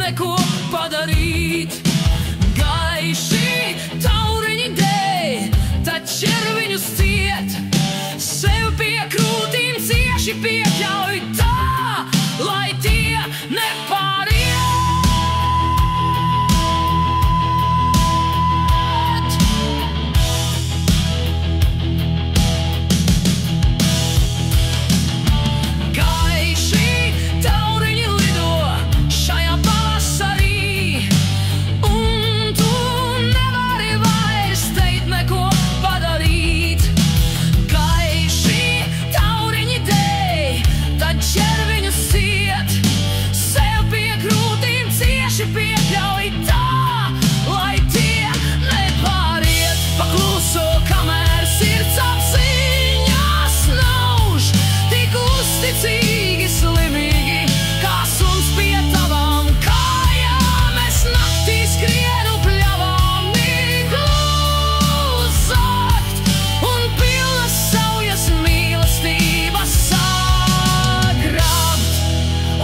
Neko padarīt. Gaiši tauriņi dēļ, tad červiņus ciet, sev pie krūtīm cieši piekļauj tā, lai tie nepāriet. Gaiši tauriņi lido šajā pavasarī, un tu nevari vairs teikt neko padarīt. Gaiši tauriņi dēļ, tad červiņus ciet, sev pie krūtīm cieši piekļauj tā, lai tie nepāriet. Pakluso, kamēr sirds apziņās nauž, tik uzticīgi slimīgi, kā suns pie tavām kājām. Es naktī skrienu pļavām miglu zakt, un pilnas saujas mīlestības sagrabt.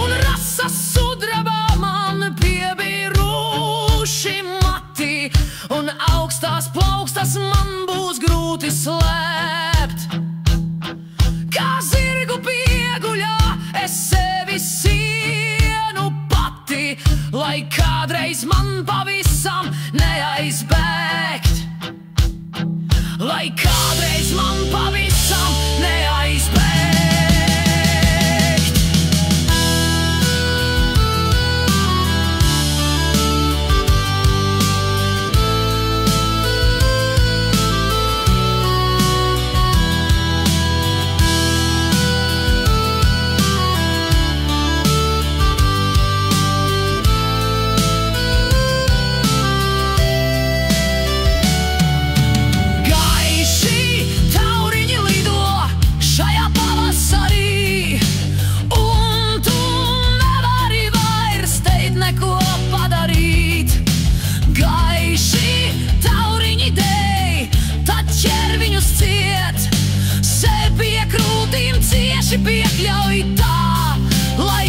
Un rasas sudrabā man piebīruši mati, un augstās plaukstas man būs grūti slēpt. Kā zirgu pieguļā es sevi sienu pati, lai kādreiz man pavisam neaizbēgt. Lai kādreiz man pavisam neaizbēgt. Gaiši tauriņi lido šajā pavasarī, un tu nevari vairs teikt neko padarīt. Gaiši tauriņi dēļ, tad červiņus ciet, sev pie krūtīm cieši piekļauj tā, lai